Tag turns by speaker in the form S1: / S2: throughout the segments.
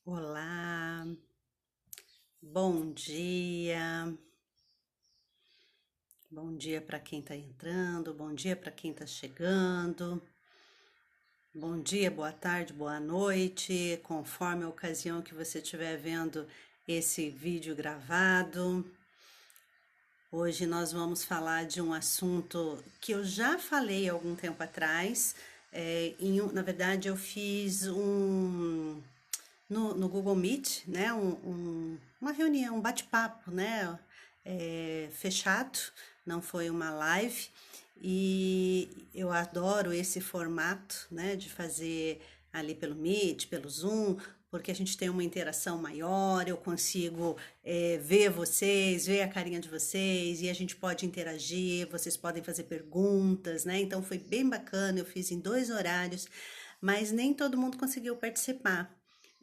S1: Olá, bom dia. Bom dia para quem está entrando, bom dia para quem está chegando. Bom dia, boa tarde, boa noite, conforme a ocasião que você estiver vendo esse vídeo gravado. Hoje nós vamos falar de um assunto que eu já falei há algum tempo atrás. Na verdade, eu fiz no Google Meet, né, uma reunião, um bate-papo, né, fechado, não foi uma live, e eu adoro esse formato, né, de fazer ali pelo Meet, pelo Zoom, porque a gente tem uma interação maior, eu consigo ver vocês, ver a carinha de vocês, e a gente pode interagir, vocês podem fazer perguntas, né, então foi bem bacana, eu fiz em 2 horários, mas nem todo mundo conseguiu participar.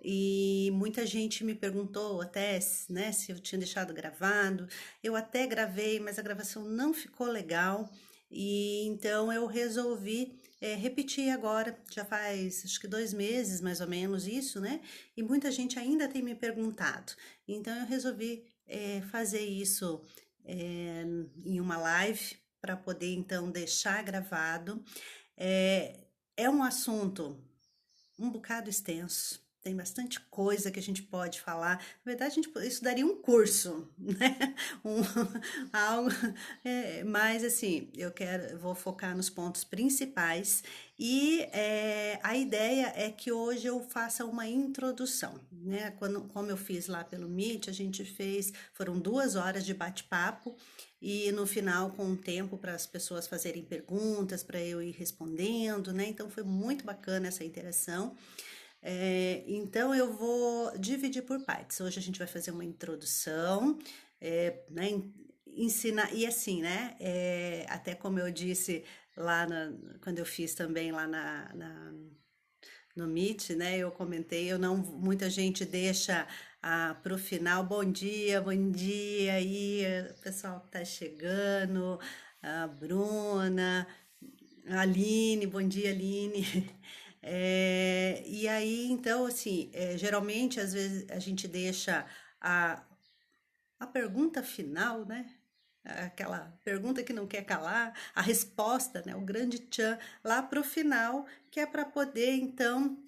S1: E muita gente me perguntou até, né, se eu tinha deixado gravado. Eu até gravei, mas a gravação não ficou legal. E então eu resolvi repetir agora. Já faz acho que 2 meses mais ou menos isso, né? E muita gente ainda tem me perguntado. Então eu resolvi fazer isso é, em uma live para poder então deixar gravado. É, é um assunto um bocado extenso. Tem bastante coisa que a gente pode falar. Na verdade, isso daria um curso, né? Um, algo, mas assim, eu vou focar nos pontos principais e a ideia é que hoje eu faça uma introdução, né? Como eu fiz lá pelo Meet, foram 2 horas de bate-papo e no final com um tempo para as pessoas fazerem perguntas, para eu ir respondendo, né? Então foi muito bacana essa interação. Então eu vou dividir por partes. Hoje a gente vai fazer uma introdução, né? Ensinar, e assim, né? Até como eu disse quando eu fiz também lá no Meet, né? Eu comentei, eu não, muita gente deixa para o final, bom dia aí, pessoal que tá chegando, a Bruna, a Aline, bom dia, Aline. E aí, então, assim, geralmente, às vezes, a gente deixa a, a pergunta final, né? Aquela pergunta que não quer calar, a resposta, né? O grande tchan, lá para o final, que é para poder, então,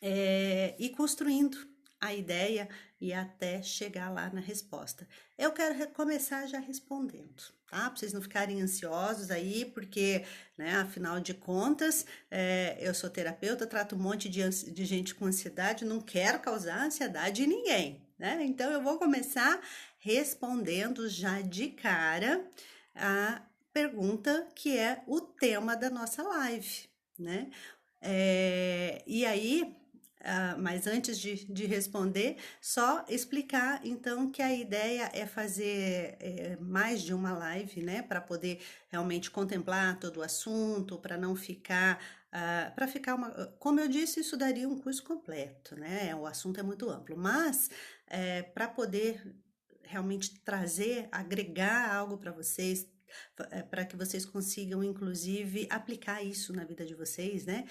S1: ir construindo a ideia e até chegar lá na resposta. Eu quero começar já respondendo, tá? Para vocês não ficarem ansiosos aí, porque, né, afinal de contas, eu sou terapeuta, trato um monte de gente com ansiedade, não quero causar ansiedade em ninguém, né? Então eu vou começar respondendo já de cara a pergunta que é o tema da nossa live, né? E aí, mas antes de responder, só explicar então que a ideia é fazer mais de uma live, né, para poder realmente contemplar todo o assunto, para não ficar, para ficar uma, como eu disse, isso daria um curso completo, né? O assunto é muito amplo, mas para poder realmente trazer, agregar algo para vocês, para que vocês consigam, inclusive, aplicar isso na vida de vocês, né?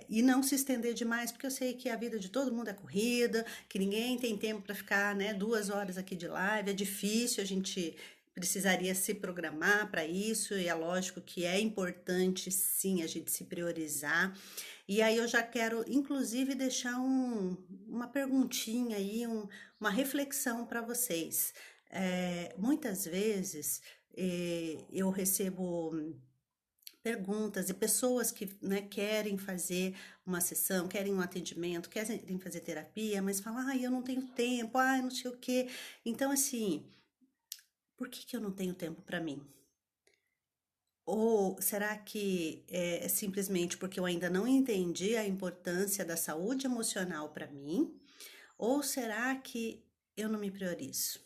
S1: E não se estender demais, porque eu sei que a vida de todo mundo é corrida, que ninguém tem tempo para ficar, né, 2 horas aqui de live, é difícil, a gente precisaria se programar para isso, e é lógico que é importante, sim, a gente se priorizar. E aí eu já quero, inclusive, deixar uma perguntinha aí, uma reflexão para vocês. Muitas vezes eu recebo perguntas e pessoas que, né, querem fazer uma sessão, querem um atendimento, querem fazer terapia, mas falam, eu não tenho tempo, não sei o quê. Então, assim, por que eu não tenho tempo para mim? Ou será que é simplesmente porque eu ainda não entendi a importância da saúde emocional para mim? Ou será que eu não me priorizo?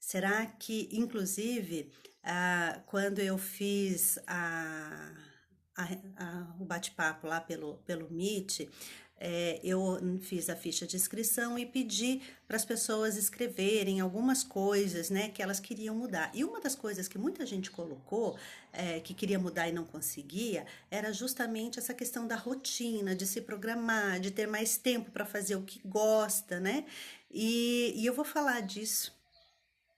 S1: Será que, inclusive, quando eu fiz o bate-papo lá pelo Meet, eu fiz a ficha de inscrição e pedi para as pessoas escreverem algumas coisas, né, que elas queriam mudar. E uma das coisas que muita gente colocou, que queria mudar e não conseguia, era justamente essa questão da rotina, de se programar, de ter mais tempo para fazer o que gosta, né? E eu vou falar disso,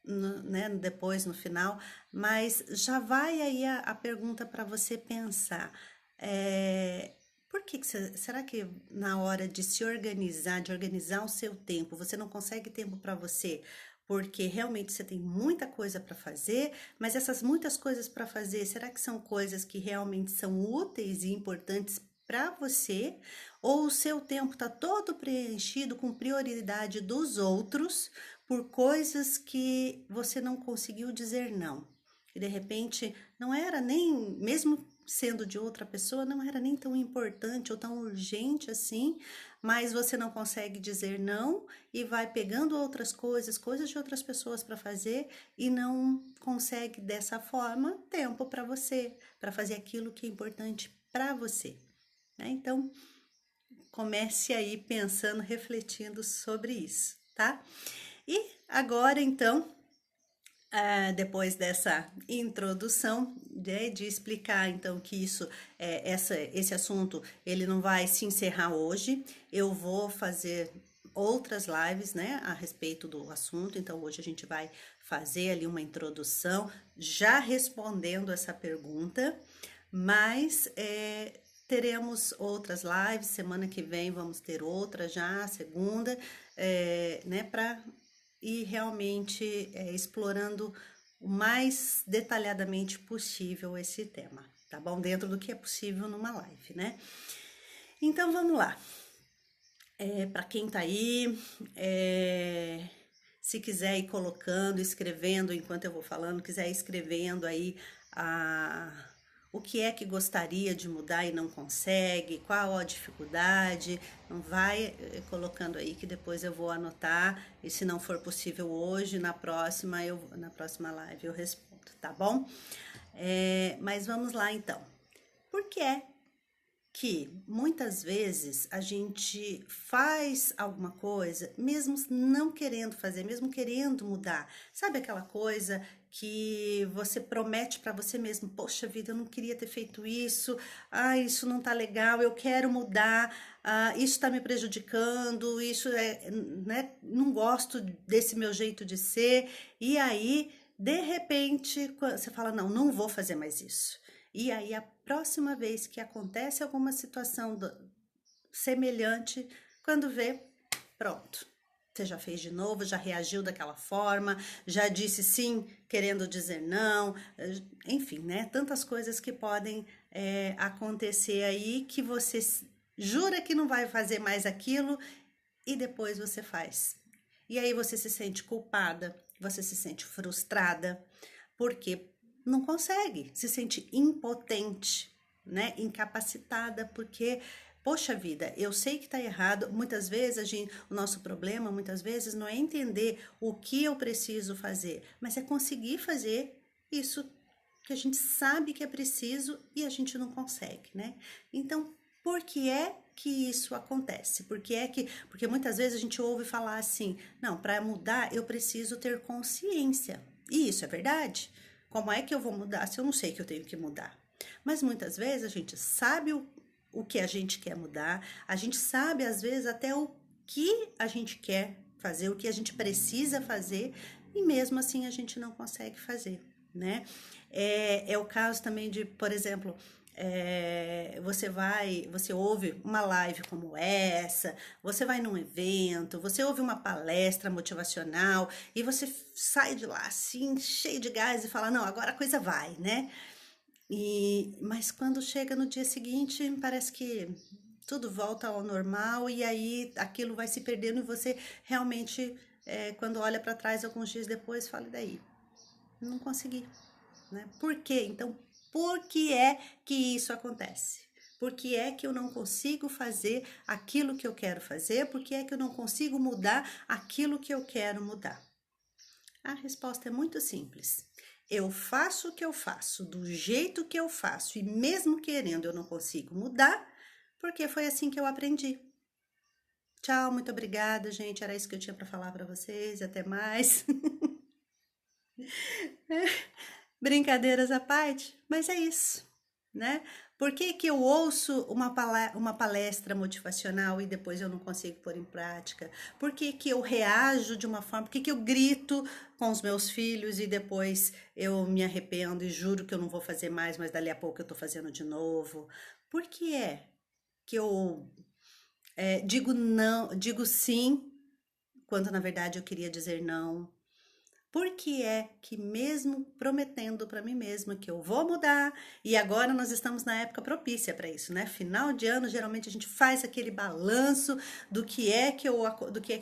S1: né, depois no final, mas já vai aí a pergunta para você pensar. É, por que será que na hora de se organizar, de organizar o seu tempo, você não consegue tempo para você? Porque realmente você tem muita coisa para fazer, mas essas muitas coisas para fazer, será que são coisas que realmente são úteis e importantes para você? Ou o seu tempo está todo preenchido com prioridade dos outros por coisas que você não conseguiu dizer não? E de repente não era nem, mesmo sendo de outra pessoa, não era nem tão importante ou tão urgente assim, mas você não consegue dizer não e vai pegando outras coisas, coisas de outras pessoas para fazer e não consegue dessa forma tempo para você, para fazer aquilo que é importante para você, né? Então, comece aí pensando, refletindo sobre isso, tá? E agora, então, depois dessa introdução, de explicar então que esse assunto ele não vai se encerrar hoje, eu vou fazer outras lives, né, a respeito do assunto. Então hoje a gente vai fazer ali uma introdução, já respondendo essa pergunta, mas teremos outras lives. Semana que vem vamos ter outra já, segunda, né, para e realmente explorando o mais detalhadamente possível esse tema, tá bom? Dentro do que é possível numa live, né? Então vamos lá. Para quem tá aí, se quiser ir colocando, escrevendo enquanto eu vou falando, quiser ir escrevendo aí o que é que gostaria de mudar e não consegue, qual a dificuldade, não vai colocando aí que depois eu vou anotar, e se não for possível hoje, na próxima live eu respondo, tá bom? Mas vamos lá então. Por que é que muitas vezes a gente faz alguma coisa mesmo não querendo fazer, mesmo querendo mudar? Sabe aquela coisa que você promete para você mesmo: poxa vida, eu não queria ter feito isso, isso não tá legal, eu quero mudar, isso tá me prejudicando, isso né, não gosto desse meu jeito de ser, e aí, de repente, você fala: não vou fazer mais isso. E aí, a próxima vez que acontece alguma situação semelhante, quando vê, pronto. Você já fez de novo, já reagiu daquela forma, já disse sim, querendo dizer não, enfim, né? Tantas coisas que podem acontecer aí que você jura que não vai fazer mais aquilo e depois você faz. E aí você se sente culpada, você se sente frustrada, porque não consegue, se sente impotente, né? Incapacitada, porque, poxa vida, eu sei que tá errado. Muitas vezes o nosso problema, muitas vezes, não é entender o que eu preciso fazer, mas é conseguir fazer isso que a gente sabe que é preciso e a gente não consegue, né? Então, por que é que isso acontece? Porque muitas vezes a gente ouve falar assim: não, para mudar eu preciso ter consciência. E isso é verdade? Como é que eu vou mudar se eu não sei que eu tenho que mudar? Mas muitas vezes a gente sabe o que a gente quer mudar, a gente sabe às vezes até o que a gente quer fazer, o que a gente precisa fazer, e mesmo assim a gente não consegue fazer, né? É o caso também de, por exemplo, você ouve uma live como essa, você vai num evento, você ouve uma palestra motivacional e você sai de lá assim, cheio de gás e fala: não, agora a coisa vai, né? Mas quando chega no dia seguinte, parece que tudo volta ao normal e aí aquilo vai se perdendo e você realmente, quando olha para trás alguns dias depois, fala: e daí? Não consegui, né? Por quê? Então, por que é que isso acontece? Por que é que eu não consigo fazer aquilo que eu quero fazer? Por que é que eu não consigo mudar aquilo que eu quero mudar? A resposta é muito simples. Eu faço o que eu faço, do jeito que eu faço, e mesmo querendo eu não consigo mudar, porque foi assim que eu aprendi. Tchau, muito obrigada, gente. Era isso que eu tinha para falar para vocês. Até mais. Brincadeiras à parte, mas é isso, né? Por que que eu ouço uma palestra motivacional e depois eu não consigo pôr em prática? Por que que eu reajo de uma forma? Por que que eu grito com os meus filhos e depois eu me arrependo e juro que eu não vou fazer mais, mas dali a pouco eu tô fazendo de novo? Por que é que eu digo não, digo sim, quando na verdade eu queria dizer não? Por que é que mesmo prometendo para mim mesma que eu vou mudar, e agora nós estamos na época propícia para isso, né? Final de ano, geralmente a gente faz aquele balanço do que é que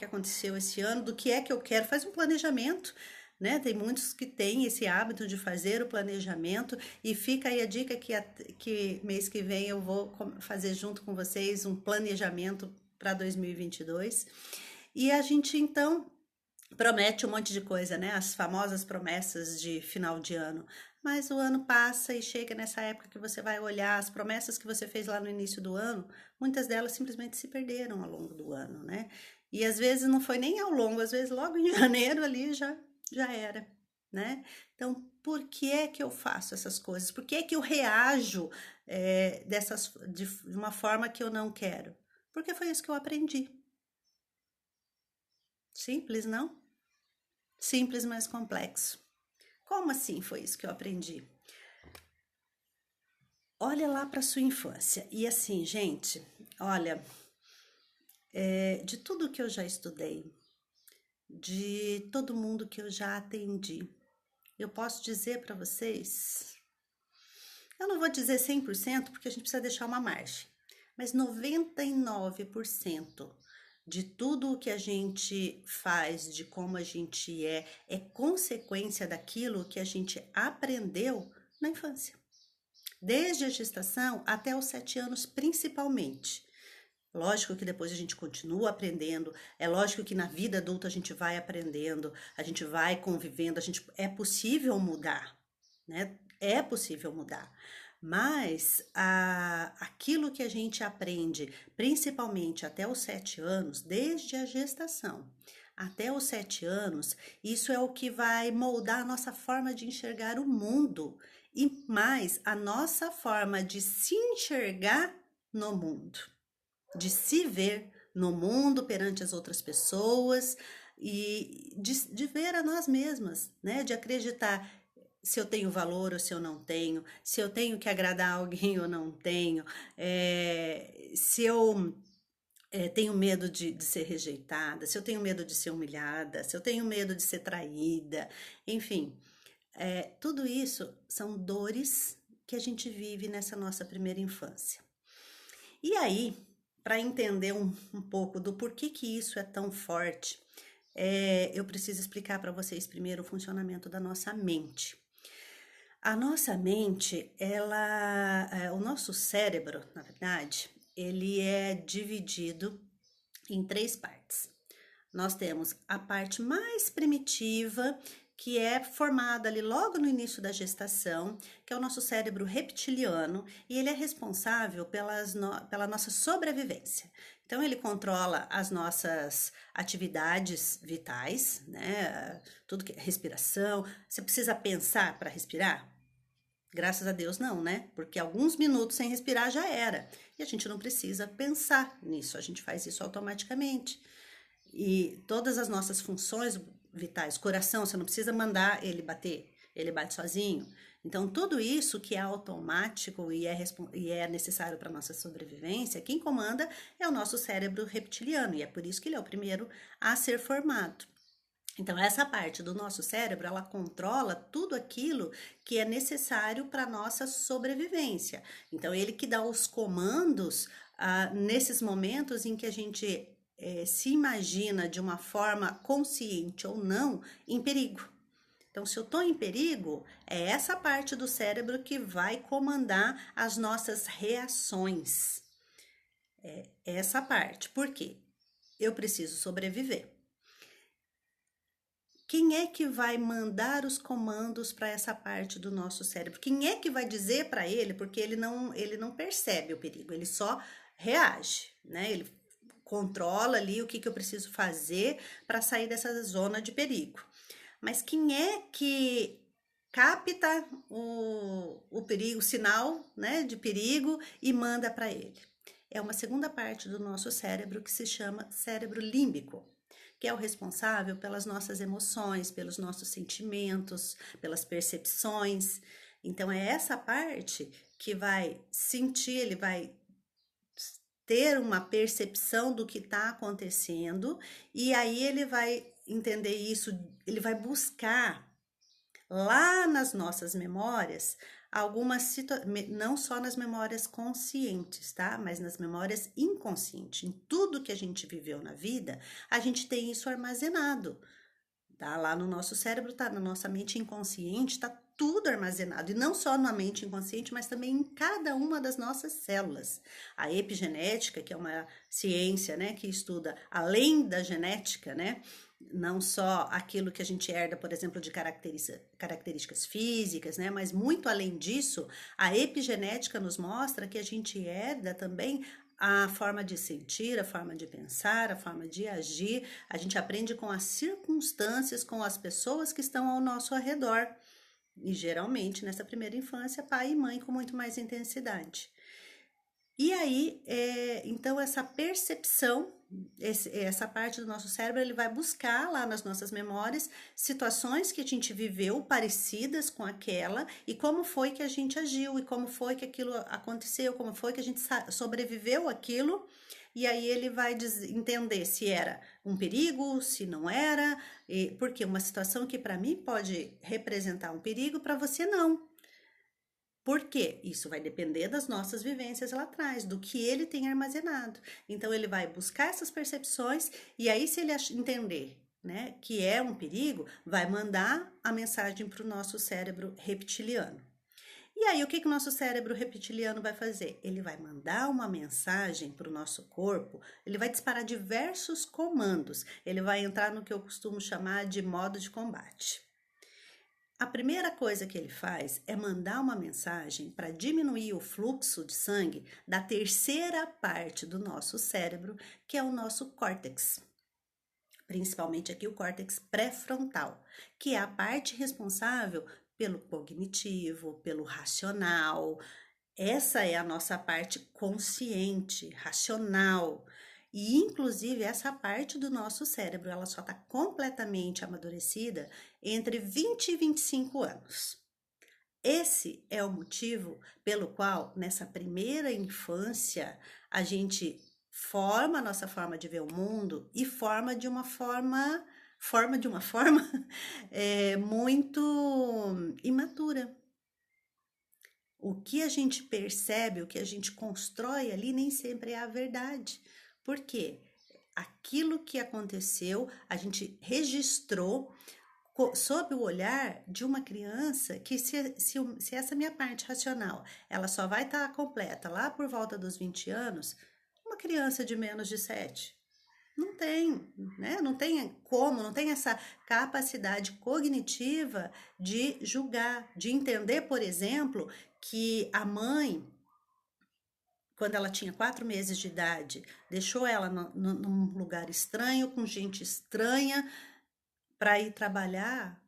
S1: aconteceu esse ano, do que é que eu quero, faz um planejamento, né? Tem muitos que têm esse hábito de fazer o planejamento e fica aí a dica que mês que vem eu vou fazer junto com vocês um planejamento para 2022. E a gente então promete um monte de coisa, né? As famosas promessas de final de ano. Mas o ano passa e chega nessa época que você vai olhar as promessas que você fez lá no início do ano, muitas delas simplesmente se perderam ao longo do ano, né? E às vezes não foi nem ao longo, às vezes logo em janeiro ali já era, né? Então, por que é que eu faço essas coisas? Por que é que eu reajo de uma forma que eu não quero? Porque foi isso que eu aprendi. Simples, não? Simples, mas complexo. Como assim foi isso que eu aprendi? Olha lá para sua infância. E assim, gente, olha, de tudo que eu já estudei, de todo mundo que eu já atendi, eu posso dizer para vocês, eu não vou dizer 100% porque a gente precisa deixar uma margem, mas 99% de tudo o que a gente faz, de como a gente é consequência daquilo que a gente aprendeu na infância. Desde a gestação até os 7 anos, principalmente. Lógico que depois a gente continua aprendendo, é lógico que na vida adulta a gente vai aprendendo, a gente vai convivendo, é possível mudar, né? É possível mudar. Mas aquilo que a gente aprende, principalmente até os 7 anos, desde a gestação até os 7 anos, isso é o que vai moldar a nossa forma de enxergar o mundo e mais a nossa forma de se enxergar no mundo, de se ver no mundo perante as outras pessoas e de ver a nós mesmas, né? De acreditar se eu tenho valor ou se eu não tenho, se eu tenho que agradar alguém ou não tenho, se eu tenho medo de ser rejeitada, se eu tenho medo de ser humilhada, se eu tenho medo de ser traída, enfim. Tudo isso são dores que a gente vive nessa nossa primeira infância. E aí, para entender um pouco do porquê que isso é tão forte, eu preciso explicar para vocês primeiro o funcionamento da nossa mente. A nossa mente, o nosso cérebro, na verdade, ele é dividido em 3 partes. Nós temos a parte mais primitiva, que é formada ali logo no início da gestação, que é o nosso cérebro reptiliano, e ele é responsável pela nossa sobrevivência. Então, ele controla as nossas atividades vitais, né? Tudo que é respiração. Você precisa pensar para respirar? Graças a Deus não, né? Porque alguns minutos sem respirar já era. E a gente não precisa pensar nisso, a gente faz isso automaticamente. E todas as nossas funções vitais, coração, você não precisa mandar ele bate sozinho. Então, tudo isso que é automático e é necessário para a nossa sobrevivência, quem comanda é o nosso cérebro reptiliano, e é por isso que ele é o primeiro a ser formado. Então, essa parte do nosso cérebro, ela controla tudo aquilo que é necessário para a nossa sobrevivência. Então, ele que dá os comandos nesses momentos em que a gente se imagina de uma forma consciente ou não em perigo. Então, se eu estou em perigo, é essa parte do cérebro que vai comandar as nossas reações. É essa parte. Por quê? Eu preciso sobreviver. Quem é que vai mandar os comandos para essa parte do nosso cérebro? Quem é que vai dizer para ele? Porque ele não percebe o perigo, ele só reage, né? Ele controla ali o que eu preciso fazer para sair dessa zona de perigo. Mas quem é que capta o perigo, o sinal, né, de perigo e manda para ele? É uma segunda parte do nosso cérebro que se chama cérebro límbico, que é o responsável pelas nossas emoções, pelos nossos sentimentos, pelas percepções. Então é essa parte que vai sentir, ele vai ter uma percepção do que está acontecendo, e aí ele vai entender isso, ele vai buscar lá nas nossas memórias algumas situações, não só nas memórias conscientes, tá? Mas nas memórias inconscientes. Em tudo que a gente viveu na vida, a gente tem isso armazenado. Tá lá no nosso cérebro, tá na nossa mente inconsciente, tá tudo armazenado. E não só na mente inconsciente, mas também em cada uma das nossas células. A epigenética, que é uma ciência, né, que estuda além da genética, né, não só aquilo que a gente herda, por exemplo, de características físicas, né, mas muito além disso, a epigenética nos mostra que a gente herda também a forma de sentir, a forma de pensar, a forma de agir. A gente aprende com as circunstâncias, com as pessoas que estão ao nosso redor. E geralmente, nessa primeira infância, pai e mãe com muito mais intensidade. E aí, então, essa percepção, essa parte do nosso cérebro, ele vai buscar lá nas nossas memórias situações que a gente viveu parecidas com aquela e como foi que a gente agiu e como foi que aquilo aconteceu, como foi que a gente sobreviveu àquilo. E aí ele vai entender se era um perigo, se não era, porque uma situação que para mim pode representar um perigo, para você não. Por quê? Isso vai depender das nossas vivências lá atrás, do que ele tem armazenado. Então, ele vai buscar essas percepções e aí, se ele entender, né, que é um perigo, vai mandar a mensagem para o nosso cérebro reptiliano. E aí, o que o nosso cérebro reptiliano vai fazer? Ele vai mandar uma mensagem para o nosso corpo, ele vai disparar diversos comandos, ele vai entrar no que eu costumo chamar de modo de combate. A primeira coisa que ele faz é mandar uma mensagem para diminuir o fluxo de sangue da terceira parte do nosso cérebro, que é o nosso córtex. Principalmente aqui o córtex pré-frontal, que é a parte responsável pelo cognitivo, pelo racional. Essa é a nossa parte consciente, racional. E, inclusive, essa parte do nosso cérebro, ela só está completamente amadurecida entre 20 e 25 anos. Esse é o motivo pelo qual, nessa primeira infância, a gente forma a nossa forma de ver o mundo e forma de uma forma muito imatura. O que a gente percebe, o que a gente constrói ali, nem sempre é a verdade. Por quê? Aquilo que aconteceu, a gente registrou sob o olhar de uma criança que se essa minha parte racional, ela só vai estar completa lá por volta dos 20 anos, uma criança de menos de 7. Não tem, né? Não tem como, não tem essa capacidade cognitiva de julgar, de entender, por exemplo, que a mãe, quando ela tinha 4 meses de idade, deixou ela num lugar estranho, com gente estranha, para ir trabalhar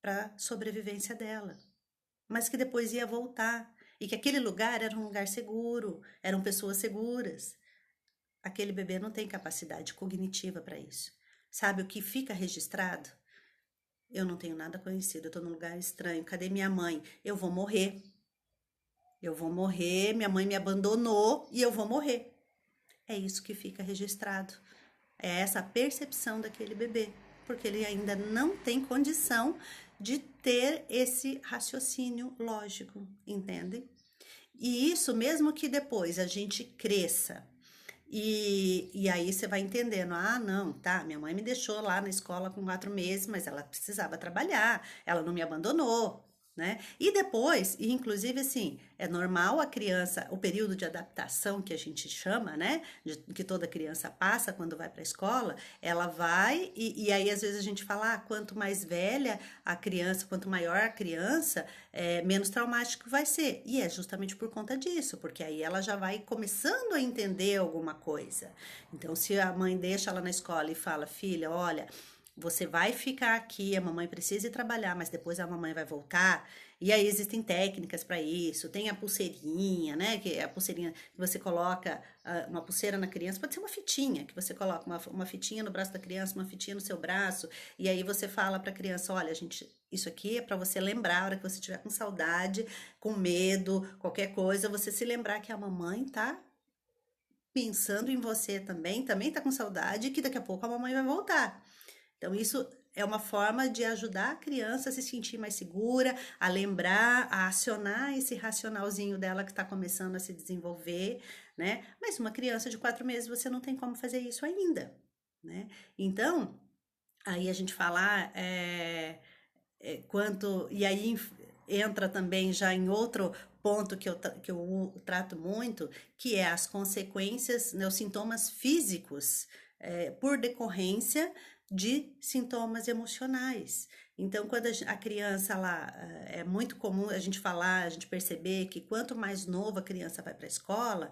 S1: para a sobrevivência dela, mas que depois ia voltar e que aquele lugar era um lugar seguro, eram pessoas seguras. Aquele bebê não tem capacidade cognitiva para isso. Sabe o que fica registrado? Eu não tenho nada conhecido, eu estou num lugar estranho. Cadê minha mãe? Eu vou morrer. Eu vou morrer, minha mãe me abandonou e eu vou morrer. É isso que fica registrado. É essa percepção daquele bebê, porque ele ainda não tem condição de ter esse raciocínio lógico, entende? E isso mesmo que depois a gente cresça. E aí você vai entendendo, não, tá, minha mãe me deixou lá na escola com 4 meses, mas ela precisava trabalhar, ela não me abandonou, né? E depois, e inclusive assim, é normal a criança, o período de adaptação que a gente chama, né? Que toda criança passa quando vai para a escola, ela vai, e aí às vezes a gente fala, quanto mais velha a criança, quanto maior a criança, menos traumático vai ser. E é justamente por conta disso, porque aí ela já vai começando a entender alguma coisa. Então, se a mãe deixa ela na escola e fala, filha, olha, você vai ficar aqui, a mamãe precisa ir trabalhar, mas depois a mamãe vai voltar. E aí existem técnicas para isso. Tem a pulseirinha, né? Que é a pulseirinha que você coloca, uma pulseira na criança, pode ser uma fitinha, que você coloca uma fitinha no braço da criança, uma fitinha no seu braço, e aí você fala para a criança, olha, gente, isso aqui é para você lembrar, a hora que você estiver com saudade, com medo, qualquer coisa, você se lembrar que a mamãe tá pensando em você também tá com saudade, e que daqui a pouco a mamãe vai voltar. Então, isso é uma forma de ajudar a criança a se sentir mais segura, a lembrar, a acionar esse racionalzinho dela que está começando a se desenvolver, né? Mas uma criança de 4 meses, você não tem como fazer isso ainda, né? Então, aí a gente falar quanto. E aí entra também já em outro ponto que eu trato muito, que é as consequências, né, os sintomas físicos por decorrência de sintomas emocionais. Então, quando a criança lá, é muito comum a gente falar, a gente perceber que quanto mais nova a criança vai para a escola,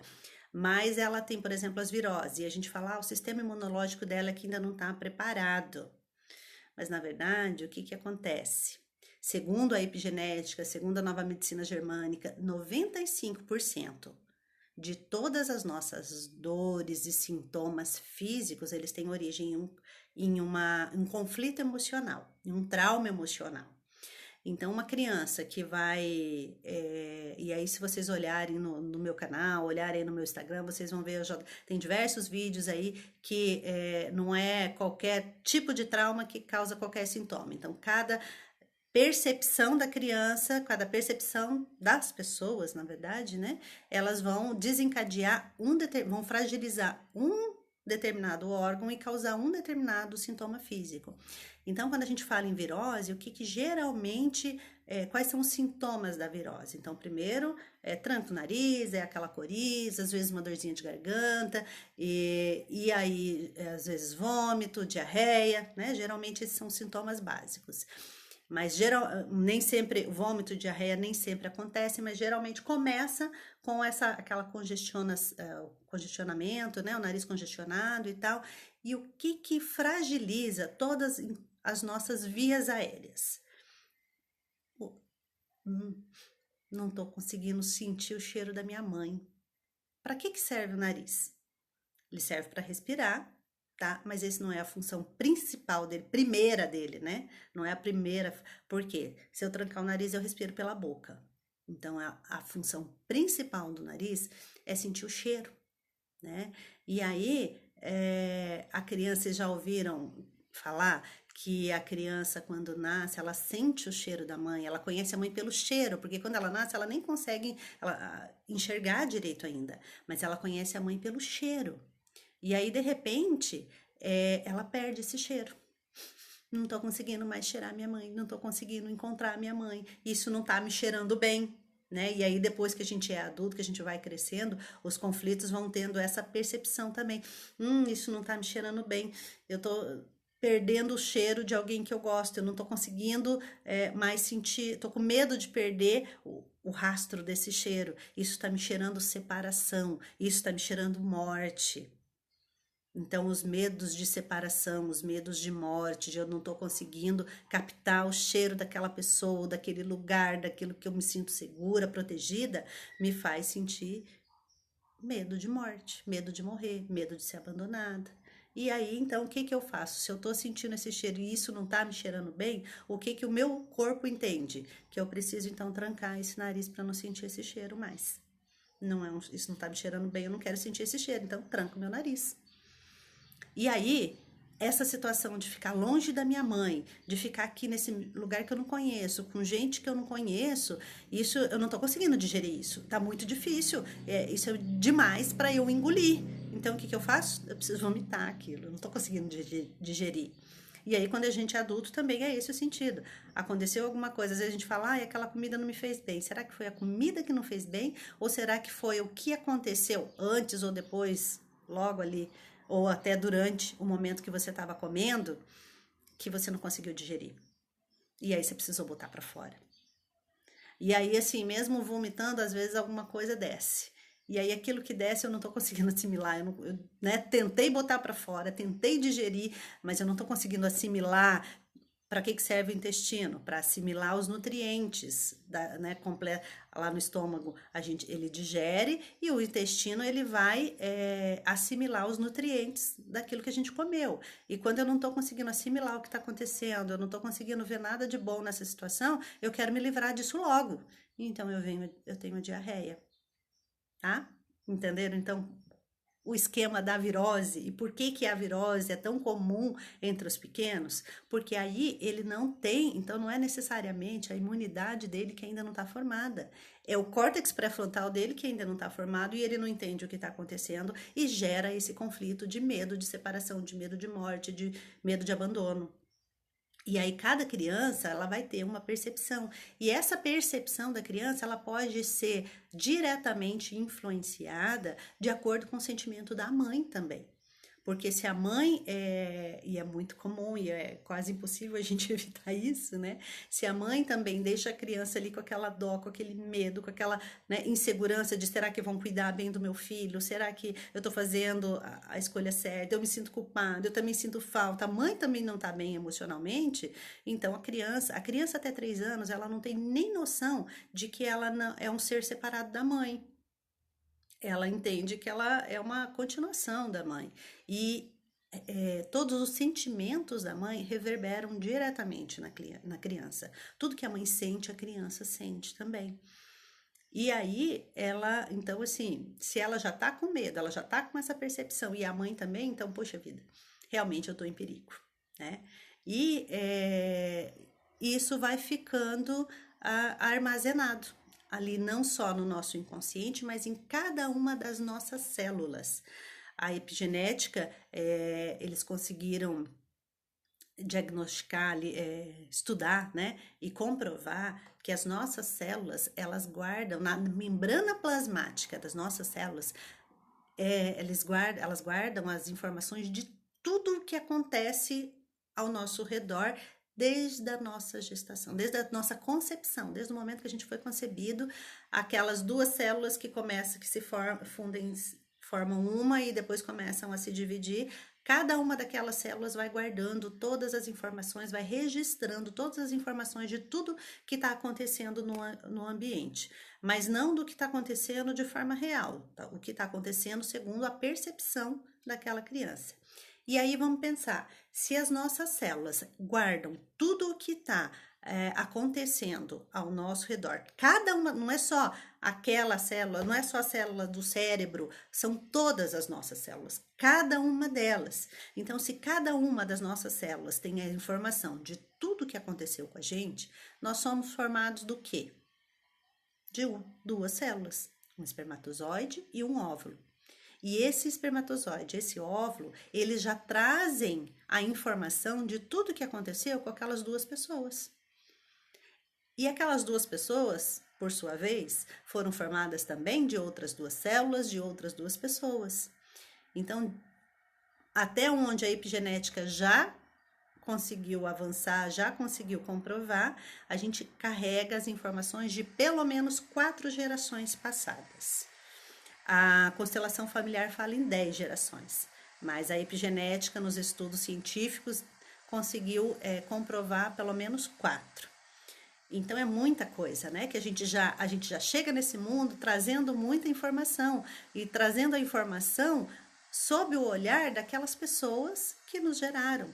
S1: mais ela tem, por exemplo, as viroses. E a gente fala, o sistema imunológico dela que ainda não está preparado. Mas, na verdade, o que que acontece? Segundo a epigenética, segundo a nova medicina germânica, 95% de todas as nossas dores e sintomas físicos, eles têm origem em um conflito emocional, em um trauma emocional. Então, uma criança que vai. E aí, se vocês olharem no meu canal, olharem no meu Instagram, vocês vão ver, tem diversos vídeos aí que não é qualquer tipo de trauma que causa qualquer sintoma. Então, cada percepção da criança, cada percepção das pessoas, na verdade, né? Elas vão desencadear vão fragilizar um determinado órgão e causar um determinado sintoma físico. Então, quando a gente fala em virose, o que geralmente, quais são os sintomas da virose? Então, primeiro, tranca o nariz, aquela coriza, às vezes uma dorzinha de garganta, e aí, às vezes, vômito, diarreia, né? Geralmente, esses são os sintomas básicos. Mas nem sempre, vômito, diarreia nem sempre acontece, mas geralmente começa com aquela congestionamento, né? O nariz congestionado e tal. E o que fragiliza todas as nossas vias aéreas? Não estou conseguindo sentir o cheiro da minha mãe. Para que serve o nariz? Ele serve para respirar, tá? Mas esse não é a função principal dele, primeira dele, né? Não é a primeira, porque se eu trancar o nariz, eu respiro pela boca. Então, a função principal do nariz é sentir o cheiro, né? E aí, a criança, vocês já ouviram falar que a criança, quando nasce, ela sente o cheiro da mãe, ela conhece a mãe pelo cheiro, porque quando ela nasce, ela nem consegue enxergar direito ainda, mas ela conhece a mãe pelo cheiro. E aí, de repente, ela perde esse cheiro. Não tô conseguindo mais cheirar minha mãe, não tô conseguindo encontrar minha mãe, isso não tá me cheirando bem, né? E aí, depois que a gente é adulto, que a gente vai crescendo, os conflitos vão tendo essa percepção também. Isso não tá me cheirando bem, eu tô perdendo o cheiro de alguém que eu gosto, eu não tô conseguindo mais sentir, tô com medo de perder o rastro desse cheiro. Isso tá me cheirando separação, isso tá me cheirando morte. Então, os medos de separação, os medos de morte, de eu não estou conseguindo captar o cheiro daquela pessoa, daquele lugar, daquilo que eu me sinto segura, protegida, me faz sentir medo de morte, medo de morrer, medo de ser abandonada. E aí, então, o que que eu faço? Se eu estou sentindo esse cheiro e isso não está me cheirando bem, o que que o meu corpo entende? Que eu preciso, então, trancar esse nariz para não sentir esse cheiro mais. Isso não está me cheirando bem, eu não quero sentir esse cheiro, então tranco meu nariz. E aí, essa situação de ficar longe da minha mãe, de ficar aqui nesse lugar que eu não conheço, com gente que eu não conheço, isso eu não tô conseguindo digerir isso. Tá muito difícil. Isso é demais para eu engolir. Então, o que eu faço? Eu preciso vomitar aquilo. Eu não tô conseguindo digerir. E aí, quando a gente é adulto, também é esse o sentido. Aconteceu alguma coisa, às vezes a gente fala, ai, aquela comida não me fez bem. Será que foi a comida que não fez bem? Ou será que foi o que aconteceu antes ou depois, logo ali, ou até durante o momento que você estava comendo, que você não conseguiu digerir? E aí você precisou botar para fora. E aí, assim, mesmo vomitando, às vezes alguma coisa desce. E aí aquilo que desce eu não tô conseguindo assimilar, né, tentei botar para fora, tentei digerir, mas eu não tô conseguindo assimilar. Para que serve o intestino? Para assimilar os nutrientes, né, lá no estômago ele digere e o intestino ele vai assimilar os nutrientes daquilo que a gente comeu. E quando eu não estou conseguindo assimilar o que está acontecendo, eu não estou conseguindo ver nada de bom nessa situação, eu quero me livrar disso logo. Então eu tenho diarreia, tá? Entenderam? Então o esquema da virose e por que a virose é tão comum entre os pequenos, porque aí ele não tem, então não é necessariamente a imunidade dele que ainda não está formada, é o córtex pré-frontal dele que ainda não está formado e ele não entende o que está acontecendo e gera esse conflito de medo de separação, de medo de morte, de medo de abandono. E aí cada criança, ela vai ter uma percepção. E essa percepção da criança, ela pode ser diretamente influenciada de acordo com o sentimento da mãe também. Porque se a mãe, e é muito comum e é quase impossível a gente evitar isso, né? Se a mãe também deixa a criança ali com aquela dó, com aquele medo, com aquela, né, insegurança de será que vão cuidar bem do meu filho? Será que eu tô fazendo a escolha certa? Eu me sinto culpada, eu também sinto falta. A mãe também não tá bem emocionalmente. Então a criança até 3 anos, ela não tem nem noção de que ela não, é um ser separado da mãe. Ela entende que ela é uma continuação da mãe. E todos os sentimentos da mãe reverberam diretamente na criança. Tudo que a mãe sente, a criança sente também. E aí, então assim, se ela já tá com medo, ela já tá com essa percepção, e a mãe também, então, poxa vida, realmente eu tô em perigo, né? E isso vai ficando armazenado ali, não só no nosso inconsciente, mas em cada uma das nossas células. A epigenética, eles conseguiram diagnosticar, estudar, né, e comprovar que as nossas células, elas guardam na membrana plasmática das nossas células, elas guardam as informações de tudo o que acontece ao nosso redor desde a nossa gestação, desde a nossa concepção, desde o momento que a gente foi concebido, aquelas duas células que se fundem, formam uma e depois começam a se dividir. Cada uma daquelas células vai guardando todas as informações, vai registrando todas as informações de tudo que está acontecendo no ambiente, mas não do que está acontecendo de forma real, tá? O que está acontecendo segundo a percepção daquela criança. E aí vamos pensar, se as nossas células guardam tudo o que está acontecendo ao nosso redor, cada uma, não é só aquela célula, não é só a célula do cérebro, são todas as nossas células, cada uma delas. Então, se cada uma das nossas células tem a informação de tudo que aconteceu com a gente, nós somos formados do quê? De duas células, um espermatozoide e um óvulo. E esse espermatozoide, esse óvulo, eles já trazem a informação de tudo que aconteceu com aquelas duas pessoas. E aquelas duas pessoas, por sua vez, foram formadas também de outras duas células, de outras duas pessoas. Então, até onde a epigenética já conseguiu avançar, já conseguiu comprovar, a gente carrega as informações de pelo menos 4 gerações passadas. A constelação familiar fala em 10 gerações, mas a epigenética nos estudos científicos conseguiu comprovar pelo menos 4. Então é muita coisa, né? Que a gente já chega nesse mundo trazendo muita informação e trazendo a informação sob o olhar daquelas pessoas que nos geraram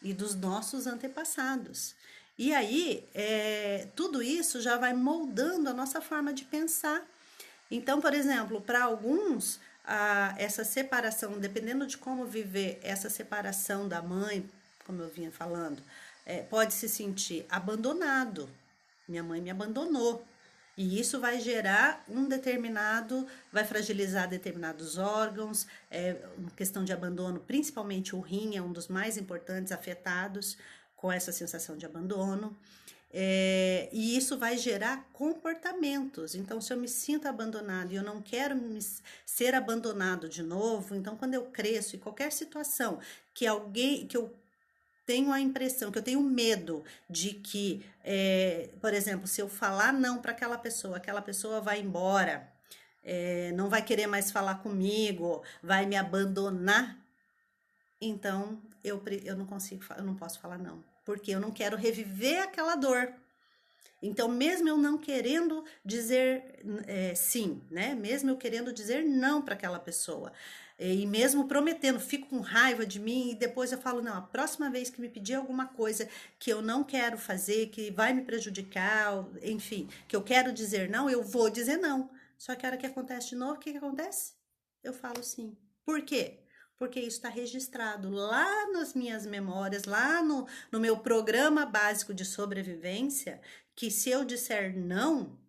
S1: e dos nossos antepassados. E aí tudo isso já vai moldando a nossa forma de pensar. Então, por exemplo, para alguns, essa separação, dependendo de como viver essa separação da mãe, como eu vinha falando, pode se sentir abandonado. Minha mãe me abandonou. E isso vai gerar vai fragilizar determinados órgãos, uma questão de abandono, principalmente o rim é um dos mais importantes afetados com essa sensação de abandono. E isso vai gerar comportamentos. Então, se eu me sinto abandonado e eu não quero ser abandonado de novo, então quando eu cresço em qualquer situação que eu tenho a impressão, que eu tenho medo de que, por exemplo, se eu falar não para aquela pessoa vai embora, não vai querer mais falar comigo, vai me abandonar, então eu não consigo, eu não posso falar não, porque eu não quero reviver aquela dor. Então, mesmo eu não querendo dizer sim, né? Mesmo eu querendo dizer não para aquela pessoa, e mesmo prometendo, fico com raiva de mim e depois eu falo, não, a próxima vez que me pedir alguma coisa que eu não quero fazer, que vai me prejudicar, enfim, que eu quero dizer não, eu vou dizer não. Só que a hora que acontece de novo, o que acontece? Eu falo sim. Por quê? Porque isso está registrado lá nas minhas memórias, lá no meu programa básico de sobrevivência, que se eu disser não,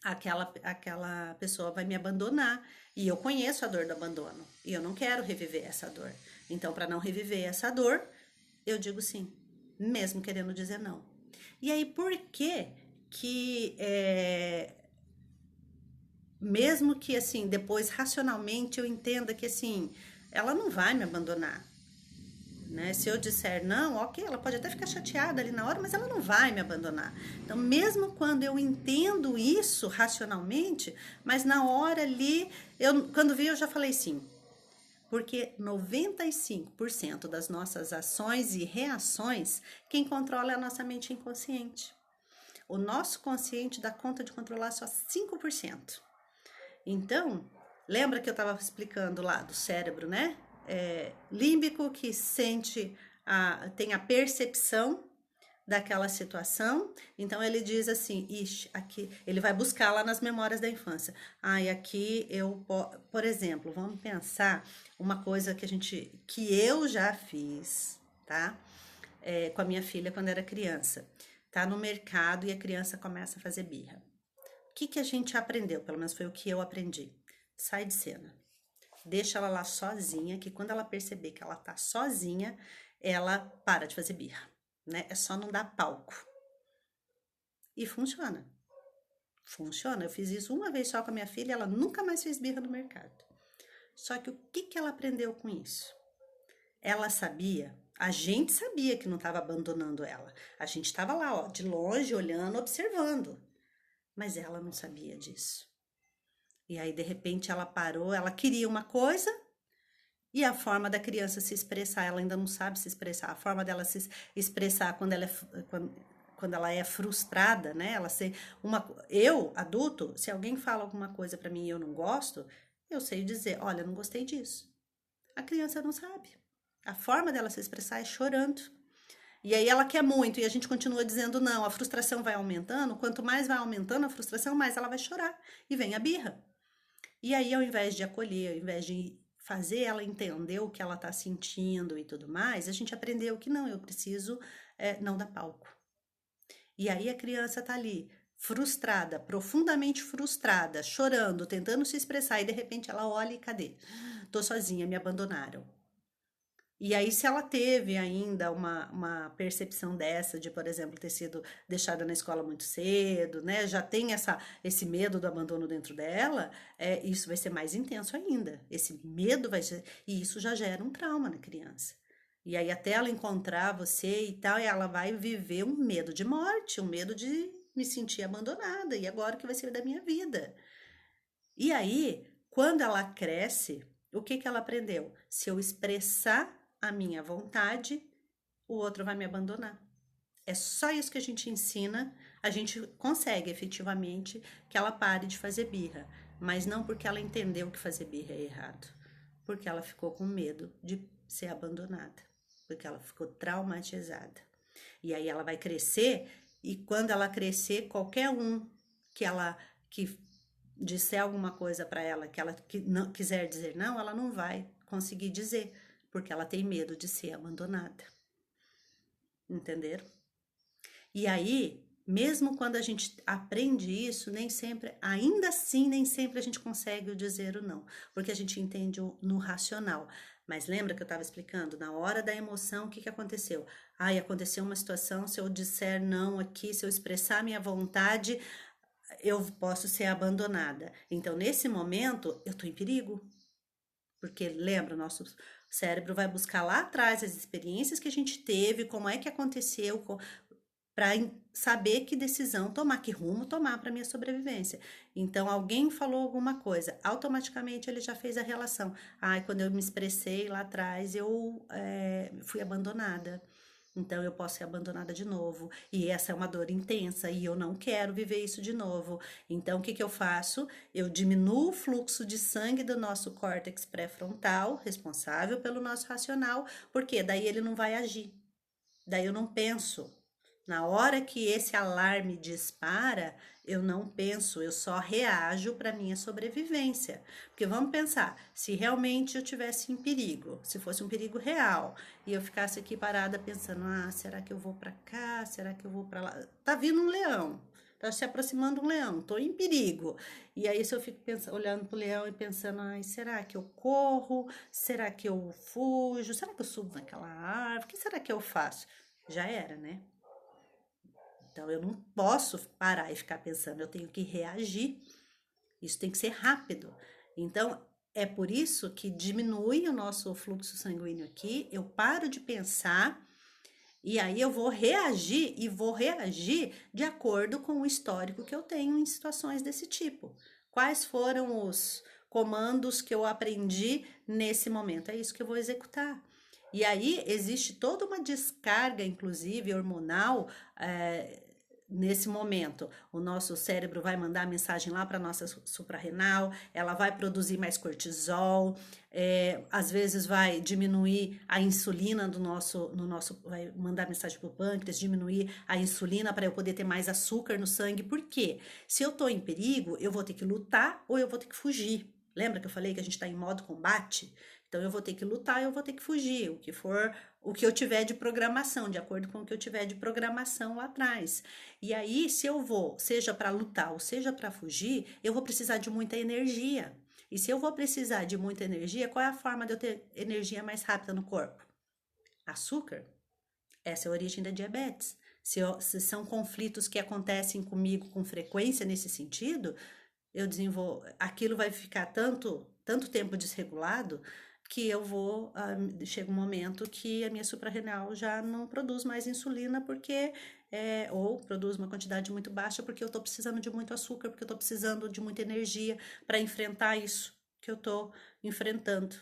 S1: aquela pessoa vai me abandonar. E eu conheço a dor do abandono. E eu não quero reviver essa dor. Então, para não reviver essa dor, eu digo sim, mesmo querendo dizer não. E aí, por que mesmo que assim, depois racionalmente eu entenda que assim, ela não vai me abandonar, né? Se eu disser não, ok, ela pode até ficar chateada ali na hora, mas ela não vai me abandonar. Então, mesmo quando eu entendo isso racionalmente, mas na hora ali, quando vi, eu já falei sim. Porque 95% das nossas ações e reações, quem controla é a nossa mente inconsciente. O nosso consciente dá conta de controlar só 5%. Então, lembra que eu estava explicando lá do cérebro, né? Límbico que tem a percepção daquela situação, então ele diz assim, ixi, aqui, ele vai buscar lá nas memórias da infância. E aqui por exemplo, vamos pensar uma coisa que eu já fiz, tá? Com a minha filha quando era criança. Tá no mercado e a criança começa a fazer birra. O que a gente aprendeu? Pelo menos foi o que eu aprendi. Sai de cena. Deixa ela lá sozinha, que quando ela perceber que ela tá sozinha, ela para de fazer birra, né? É só não dar palco. E funciona. Funciona. Eu fiz isso uma vez só com a minha filha, ela nunca mais fez birra no mercado. Só que o que ela aprendeu com isso? Ela sabia, a gente sabia que não estava abandonando ela. A gente estava lá, ó, de longe, olhando, observando. Mas ela não sabia disso. E aí, de repente, ela parou, ela queria uma coisa e a forma da criança se expressar, ela ainda não sabe se expressar. A forma dela se expressar quando ela é frustrada, né? Eu, adulto, se alguém fala alguma coisa para mim e eu não gosto, eu sei dizer, olha, não gostei disso. A criança não sabe. A forma dela se expressar é chorando. E aí ela quer muito e a gente continua dizendo não, a frustração vai aumentando, quanto mais vai aumentando a frustração, mais ela vai chorar e vem a birra. E aí ao invés de acolher, ao invés de fazer ela entender o que ela tá sentindo e tudo mais, a gente aprendeu que não, eu preciso não dar palco. E aí a criança tá ali frustrada, profundamente frustrada, chorando, tentando se expressar e de repente ela olha e cadê? Tô sozinha, me abandonaram. E aí, se ela teve ainda uma percepção dessa, de, por exemplo, ter sido deixada na escola muito cedo, né? Já tem esse medo do abandono dentro dela, isso vai ser mais intenso ainda. Esse medo e isso já gera um trauma na criança. E aí, até ela encontrar você e tal, ela vai viver um medo de morte, um medo de me sentir abandonada. E agora o que vai ser da minha vida? E aí, quando ela cresce, o que ela aprendeu? Se eu expressar a minha vontade, o outro vai me abandonar. É só isso que a gente ensina, a gente consegue efetivamente que ela pare de fazer birra, mas não porque ela entendeu que fazer birra é errado, porque ela ficou com medo de ser abandonada, porque ela ficou traumatizada. E aí ela vai crescer e quando ela crescer, qualquer um que disser alguma coisa para ela que ela não quiser dizer não, ela não vai conseguir dizer, porque ela tem medo de ser abandonada. Entenderam? E aí, Mesmo quando a gente aprende isso, nem sempre, ainda assim, nem sempre a gente consegue o dizer o não, porque a gente entende no racional. Mas lembra que eu estava explicando? Na hora da emoção, o que que aconteceu? Ai, aconteceu uma situação, se eu disser não aqui, se eu expressar minha vontade, eu posso ser abandonada. Então, nesse momento, eu estou em perigo. Porque lembra, o nosso cérebro vai buscar lá atrás as experiências que a gente teve, como é que aconteceu, para saber que decisão tomar, que rumo tomar para minha sobrevivência. Então, alguém falou alguma coisa, automaticamente ele já fez a relação. Ai, quando eu me expressei lá atrás, eu fui abandonada. Então, eu posso ser abandonada de novo. E essa é uma dor intensa e eu não quero viver isso de novo. Então, o que que eu faço? Eu diminuo o fluxo de sangue do nosso córtex pré-frontal, responsável pelo nosso racional, porque daí ele não vai agir. Daí eu não penso. Na hora que esse alarme dispara, eu não penso, eu só reajo para minha sobrevivência. Porque vamos pensar, se realmente eu tivesse em perigo, se fosse um perigo real, e eu ficasse aqui parada pensando, ah, será que eu vou para cá? Será que eu vou para lá? Tá vindo um leão. Tá se aproximando um leão, tô em perigo. E aí, se eu fico pensando, olhando pro leão e pensando, ai, será que eu corro? Será que eu fujo? Será que eu subo naquela árvore? O que será que eu faço? Já era, né? Então eu não posso parar e ficar pensando, eu tenho que reagir. Isso tem que ser rápido. Então é por isso que diminui o nosso fluxo sanguíneo aqui, eu paro de pensar e aí eu vou reagir e vou reagir de acordo com o histórico que eu tenho em situações desse tipo. Quais foram os comandos que eu aprendi nesse momento? É isso que eu vou executar. E aí existe toda uma descarga, inclusive hormonal, nesse momento. O nosso cérebro vai mandar mensagem lá para a nossa suprarrenal, ela vai produzir mais cortisol, às vezes vai diminuir a insulina no nosso, vai mandar mensagem para o pâncreas, diminuir a insulina para eu poder ter mais açúcar no sangue. Por quê? Se eu estou em perigo, eu vou ter que lutar ou eu vou ter que fugir. Lembra que eu falei que a gente está em modo combate? Então eu vou ter que lutar, eu vou ter que fugir, o que for, o que eu tiver de programação, de acordo com o que eu tiver de programação lá atrás. E aí, se eu vou, seja para lutar ou seja para fugir, eu vou precisar de muita energia. E se eu vou precisar de muita energia, qual é a forma de eu ter energia mais rápida no corpo? Açúcar. Essa é a origem da diabetes. Se são conflitos que acontecem comigo com frequência nesse sentido, eu desenvolvo, aquilo vai ficar tanto tempo desregulado que eu vou, chega um momento que a minha suprarrenal já não produz mais insulina porque, ou produz uma quantidade muito baixa porque eu estou precisando de muito açúcar, porque eu estou precisando de muita energia para enfrentar isso que eu estou enfrentando.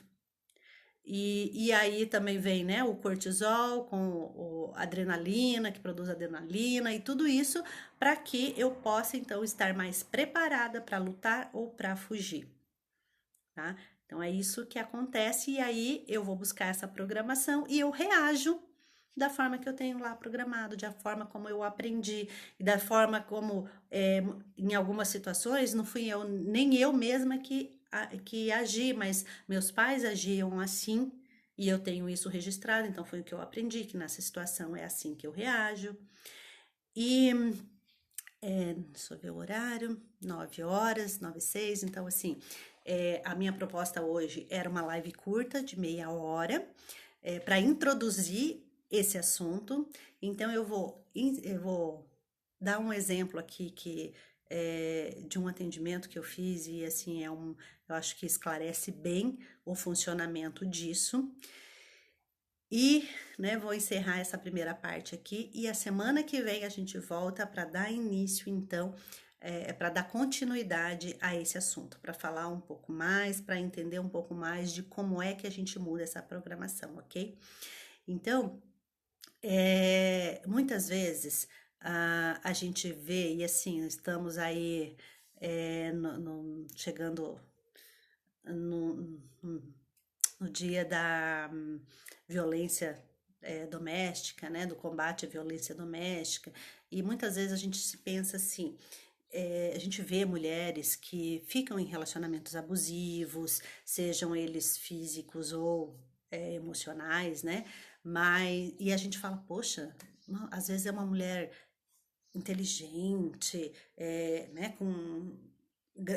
S1: E aí também vem, né, o cortisol com a adrenalina, que produz adrenalina e tudo isso para que eu possa então estar mais preparada para lutar ou para fugir, tá? Então é isso que acontece e aí eu vou buscar essa programação e eu reajo da forma que eu tenho lá programado, da forma como eu aprendi, e da forma como em algumas situações não fui eu, nem eu mesma que agi, mas meus pais agiam assim e eu tenho isso registrado, então foi o que eu aprendi, que nessa situação é assim que eu reajo. E deixa eu ver o horário, 9 horas, 9 e 6, então assim, a minha proposta hoje era uma live curta de meia hora, para introduzir esse assunto. Então eu vou dar um exemplo aqui de um atendimento que eu fiz e assim eu acho que esclarece bem o funcionamento disso. E, né, vou encerrar essa primeira parte aqui e a semana que vem a gente volta para dar início, então, para dar continuidade a esse assunto, para falar um pouco mais, para entender um pouco mais de como é que a gente muda essa programação, ok? Então, muitas vezes a gente vê, e assim, estamos aí chegando no, no dia da violência doméstica, né, do combate à violência doméstica, e muitas vezes a gente se pensa assim, a gente vê mulheres que ficam em relacionamentos abusivos, sejam eles físicos ou emocionais, né? Mas e a gente fala, poxa, às vezes é uma mulher inteligente, né, com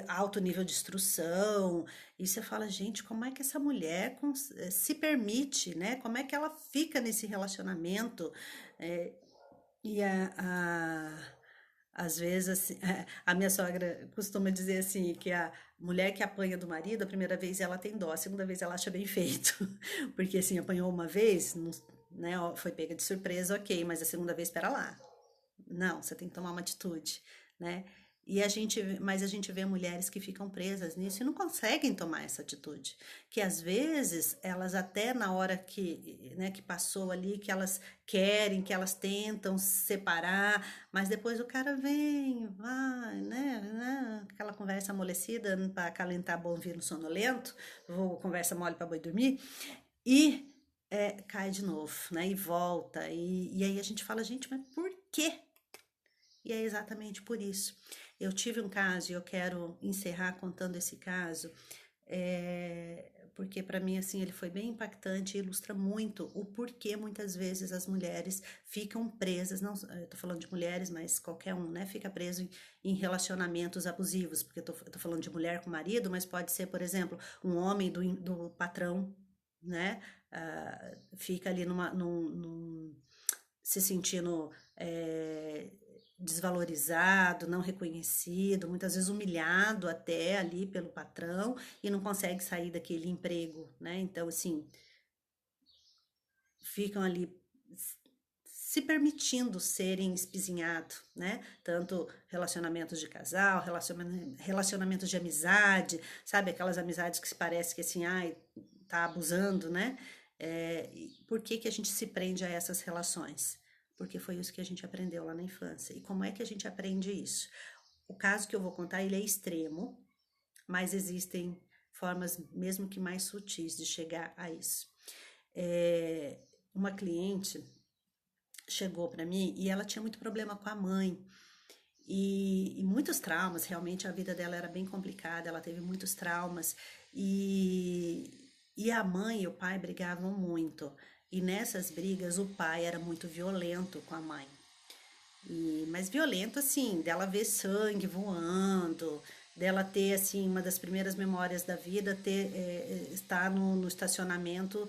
S1: alto nível de instrução, e você fala, gente, como é que essa mulher se permite, né? Como é que ela fica nesse relacionamento? É, e às vezes, assim, a minha sogra costuma dizer assim, que a mulher que apanha do marido, a primeira vez ela tem dó, a segunda vez ela acha bem feito. Porque assim, apanhou uma vez, né, ó, foi pega de surpresa, ok, mas a segunda vez, espera lá. Não, você tem que tomar uma atitude, né? Mas a gente vê mulheres que ficam presas nisso e não conseguem tomar essa atitude. Que às vezes elas até na hora que, né, que passou ali, que elas querem, que elas tentam se separar, mas depois o cara vem, vai, né, aquela conversa amolecida para acalentar bom vinho sonolento, vou conversa mole para boi dormir, e cai de novo, né? E volta. E aí a gente fala, gente, mas por quê? E é exatamente por isso. Eu tive um caso e eu quero encerrar contando esse caso, porque para mim assim ele foi bem impactante e ilustra muito o porquê muitas vezes as mulheres ficam presas, não, eu tô falando de mulheres, mas qualquer um, né, fica preso em relacionamentos abusivos, porque eu tô falando de mulher com marido, mas pode ser, por exemplo, um homem do patrão, né, fica ali se sentindo desvalorizado, não reconhecido, muitas vezes humilhado até ali pelo patrão e não consegue sair daquele emprego, né? Então, assim, ficam ali se permitindo serem espizinhados, né? Tanto relacionamentos de casal, relacionamentos de amizade, sabe? Aquelas amizades que se parece que assim, ai, tá abusando, né? Por que que a gente se prende a essas relações? Porque foi isso que a gente aprendeu lá na infância. E como é que a gente aprende isso? O caso que eu vou contar, ele é extremo, mas existem formas mesmo que mais sutis de chegar a isso. Uma cliente chegou para mim e ela tinha muito problema com a mãe e muitos traumas. Realmente a vida dela era bem complicada, ela teve muitos traumas e a mãe e o pai brigavam muito. E nessas brigas o pai era muito violento com a mãe. Mas violento assim, dela ver sangue voando, dela ter assim uma das primeiras memórias da vida estar no estacionamento,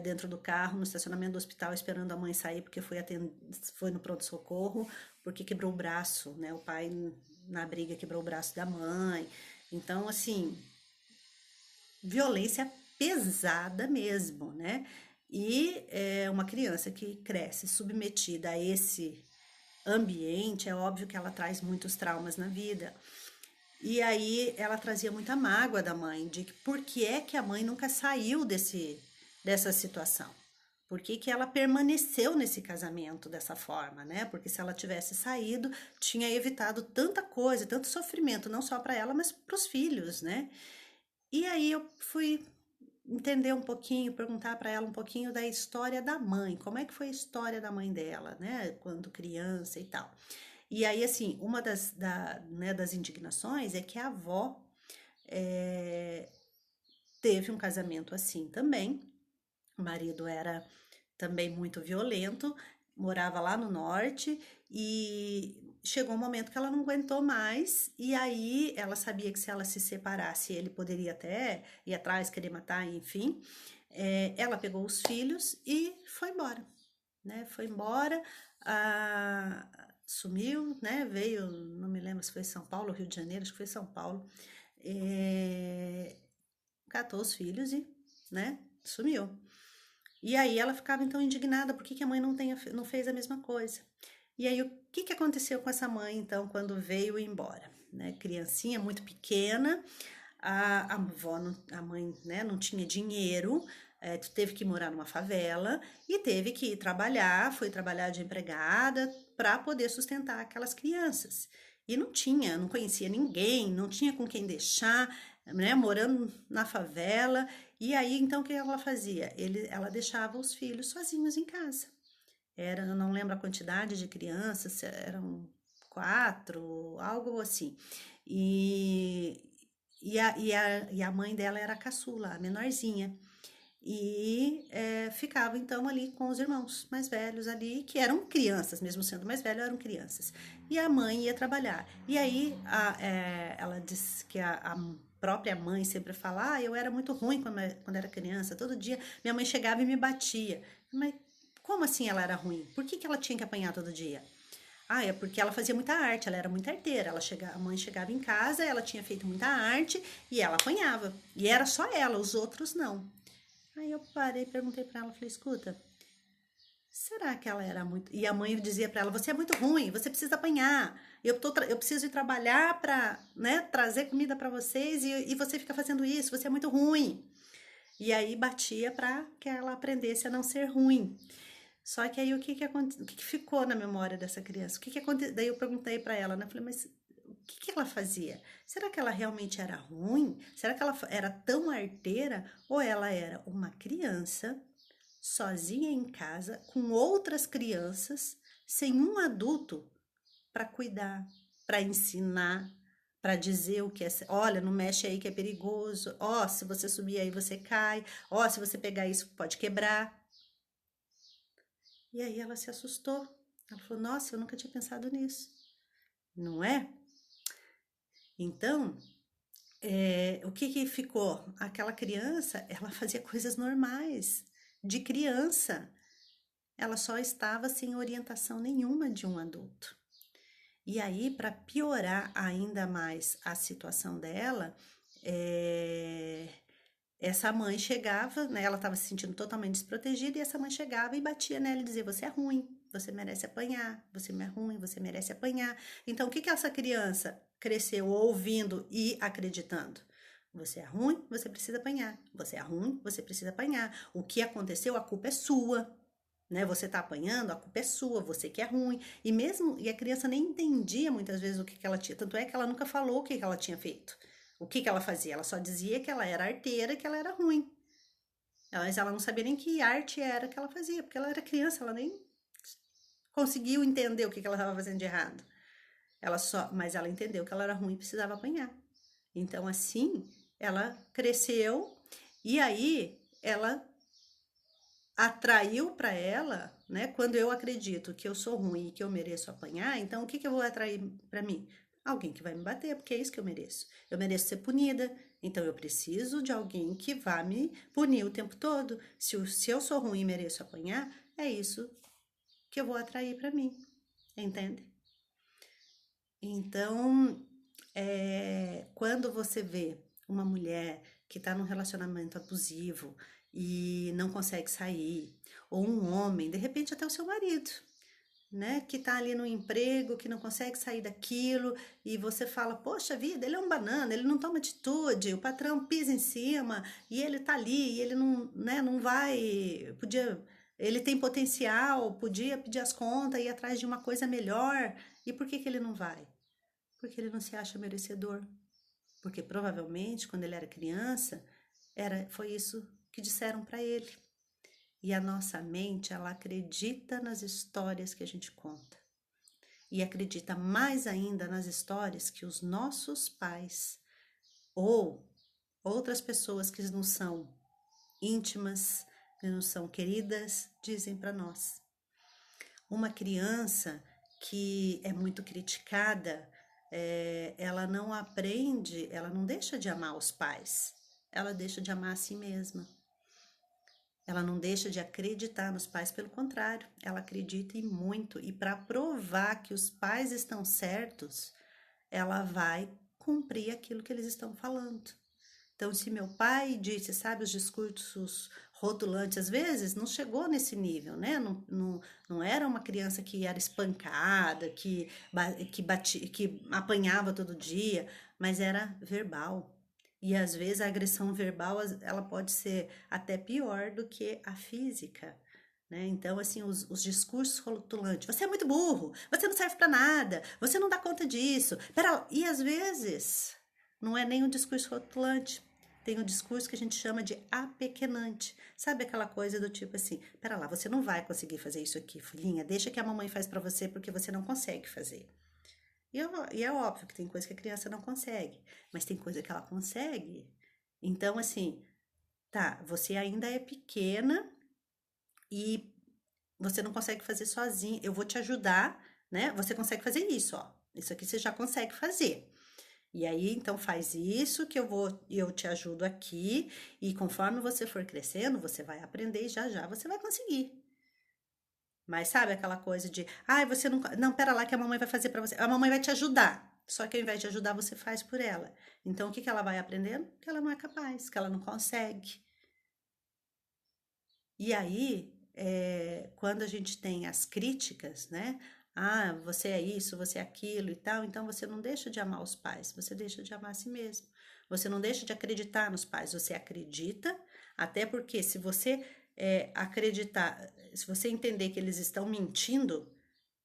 S1: dentro do carro, no estacionamento do hospital esperando a mãe sair porque foi no pronto socorro porque quebrou o braço, né? O pai na briga quebrou o braço da mãe. Então assim, violência pesada mesmo, né? E uma criança que cresce submetida a esse ambiente, é óbvio que ela traz muitos traumas na vida. E aí ela trazia muita mágoa da mãe, de que por que é que a mãe nunca saiu dessa situação? Por que que ela permaneceu nesse casamento dessa forma, né? Porque se ela tivesse saído, tinha evitado tanta coisa, tanto sofrimento, não só para ela, mas para os filhos, né? E aí eu fui entender um pouquinho, perguntar para ela um pouquinho da história da mãe, como é que foi a história da mãe dela, né, quando criança e tal. E aí, assim, uma né, das indignações é que a avó é, teve um casamento assim também, o marido era também muito violento, morava lá no norte e chegou um momento que ela não aguentou mais e aí ela sabia que se ela se separasse ele poderia até ir atrás, querer matar, enfim. Ela pegou os filhos e foi embora, né? Foi embora, sumiu, né? Veio, não me lembro se foi São Paulo ou Rio de Janeiro, acho que foi São Paulo. Catou os filhos e, né? Sumiu. E aí ela ficava então indignada, por que que a mãe não fez a mesma coisa? E aí o que que aconteceu com essa mãe então quando veio embora? Né? Criancinha muito pequena, a avó, a mãe, né, não tinha dinheiro, teve que morar numa favela e teve que ir trabalhar, foi trabalhar de empregada para poder sustentar aquelas crianças. E não tinha, não conhecia ninguém, não tinha com quem deixar, né, morando na favela. E aí, então, o que ela fazia? Ela deixava os filhos sozinhos em casa. Eu não lembro a quantidade de crianças, eram 4, algo assim. E a mãe dela era a caçula, a menorzinha. e ficava então ali com os irmãos mais velhos ali, que eram crianças, mesmo sendo mais velhos, eram crianças. E a mãe ia trabalhar. E aí ela disse que a própria mãe sempre fala: eu era muito ruim quando era criança, todo dia minha mãe chegava e me batia. Mas como assim ela era ruim? Por que ela tinha que apanhar todo dia? É porque ela fazia muita arte, ela era muito arteira. A mãe chegava em casa, ela tinha feito muita arte e ela apanhava. E era só ela, os outros não. Aí eu parei, perguntei pra ela, falei, escuta, será que ela era muito... E a mãe dizia pra ela, você é muito ruim, você precisa apanhar. Eu preciso ir trabalhar pra, né, trazer comida pra vocês e você fica fazendo isso, você é muito ruim. E aí batia pra que ela aprendesse a não ser ruim. Só que aí o que ficou na memória dessa criança? O que aconteceu? Daí eu perguntei pra ela, né? Falei, mas o que ela fazia? Será que ela realmente era ruim? Será que ela era tão arteira? Ou ela era uma criança sozinha em casa com outras crianças, sem um adulto para cuidar, para ensinar, para dizer o que é, olha, não mexe aí que é perigoso. Ó, se você subir aí você cai. Ó, se você pegar isso pode quebrar. E aí ela se assustou. Ela falou: "Nossa, eu nunca tinha pensado nisso". Não é? Então, o que ficou? Aquela criança, ela fazia coisas normais, de criança. Ela só estava sem orientação nenhuma de um adulto. E aí, para piorar ainda mais a situação dela, essa mãe chegava, né? Ela estava se sentindo totalmente desprotegida e essa mãe chegava e batia nela e dizia: "Você é ruim, você merece apanhar, você é ruim, você merece apanhar". Então, o que essa criança cresceu ouvindo e acreditando? Você é ruim, você precisa apanhar. Você é ruim, você precisa apanhar. O que aconteceu, a culpa é sua. Né? Você tá apanhando, a culpa é sua, você que é ruim. E a criança nem entendia muitas vezes o que ela tinha, tanto é que ela nunca falou o que ela tinha feito. O que ela fazia? Ela só dizia que ela era arteira e que ela era ruim. Mas ela não sabia nem que arte era que ela fazia, porque ela era criança, ela nem conseguiu entender o que ela estava fazendo de errado. Mas ela entendeu que ela era ruim e precisava apanhar. Então, assim, ela cresceu e aí ela atraiu para ela, né? Quando eu acredito que eu sou ruim e que eu mereço apanhar, então o que eu vou atrair para mim? Alguém que vai me bater, porque é isso que eu mereço. Eu mereço ser punida, então eu preciso de alguém que vá me punir o tempo todo. Se eu sou ruim e mereço apanhar, é isso que eu vou atrair para mim, entende? Então, quando você vê uma mulher que está num relacionamento abusivo e não consegue sair, ou um homem, de repente até o seu marido, né, que está ali no emprego, que não consegue sair daquilo, e você fala, poxa vida, ele é um banana, ele não toma atitude, o patrão pisa em cima, e ele tá ali, e ele não, né, não vai, ele tem potencial, podia pedir as contas, ir atrás de uma coisa melhor, e por que ele não vai? Porque ele não se acha merecedor. Porque provavelmente, quando ele era criança, foi isso que disseram para ele. E a nossa mente, ela acredita nas histórias que a gente conta. E acredita mais ainda nas histórias que os nossos pais ou outras pessoas que não são íntimas, que não são queridas, dizem para nós. Uma criança que é muito criticada, ela não aprende, ela não deixa de amar os pais, ela deixa de amar a si mesma. Ela não deixa de acreditar nos pais, pelo contrário, ela acredita em muito. E para provar que os pais estão certos, ela vai cumprir aquilo que eles estão falando. Então, se meu pai disse, sabe, os discursos rotulantes, às vezes não chegou nesse nível, né? Não era uma criança que era espancada, que apanhava todo dia, mas era verbal. E às vezes a agressão verbal, ela pode ser até pior do que a física. Né? Então, assim, os discursos rotulantes, você é muito burro, você não serve para nada, você não dá conta disso. E às vezes não é nem um discurso rotulante, tem um discurso que a gente chama de apequenante. Sabe aquela coisa do tipo assim, pera lá, você não vai conseguir fazer isso aqui, filhinha, deixa que a mamãe faz para você porque você não consegue fazer. E é óbvio que tem coisa que a criança não consegue, mas tem coisa que ela consegue. Então, assim, Tá, você ainda é pequena e você não consegue fazer sozinho. Eu vou te ajudar, né? Você consegue fazer isso, ó. Isso aqui você já consegue fazer. E aí, então faz isso que eu te ajudo aqui, e conforme você for crescendo, você vai aprender e já já você vai conseguir. Mas sabe aquela coisa de, ai, você não, pera lá que a mamãe vai fazer pra você. A mamãe vai te ajudar. Só que ao invés de ajudar, você faz por ela. Então o que que ela vai aprendendo? Que ela não é capaz, que ela não consegue. E aí, quando a gente tem as críticas, né? Ah, você é isso, você é aquilo e tal, então você não deixa de amar os pais, você deixa de amar a si mesmo. Você não deixa de acreditar nos pais, você acredita, até porque se você acreditar, se você entender que eles estão mentindo,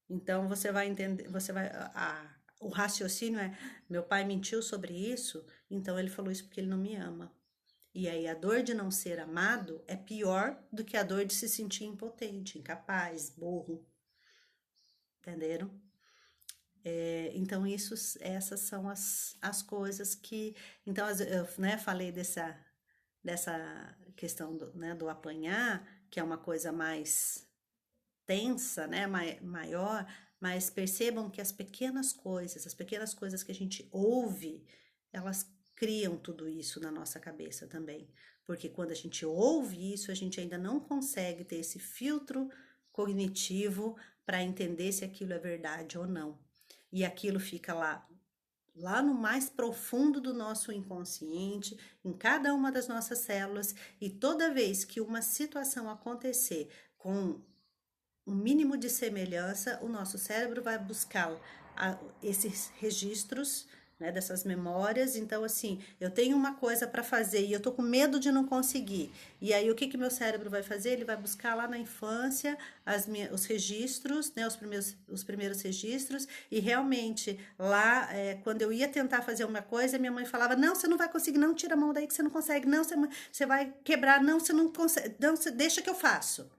S1: então você vai entender, o raciocínio é: meu pai mentiu sobre isso, então ele falou isso porque ele não me ama. E aí a dor de não ser amado é pior do que a dor de se sentir impotente, incapaz, burro, entenderam? Então essas são as coisas que, então eu, né, falei dessa questão né, do apanhar, que é uma coisa mais tensa, né, maior, mas percebam que as pequenas coisas que a gente ouve, elas criam tudo isso na nossa cabeça também. Porque quando a gente ouve isso, a gente ainda não consegue ter esse filtro cognitivo para entender se aquilo é verdade ou não. E aquilo fica lá no mais profundo do nosso inconsciente, em cada uma das nossas células, e toda vez que uma situação acontecer com um mínimo de semelhança, o nosso cérebro vai buscar esses registros, né, dessas memórias. Então, assim, eu tenho uma coisa para fazer e eu tô com medo de não conseguir. E aí, o que que meu cérebro vai fazer? Ele vai buscar lá na infância os registros, né, os primeiros registros. E realmente, lá, quando eu ia tentar fazer uma coisa, minha mãe falava: não, você não vai conseguir, não, tira a mão daí que você não consegue, não, você vai quebrar, não, você não consegue, não, deixa que eu faço.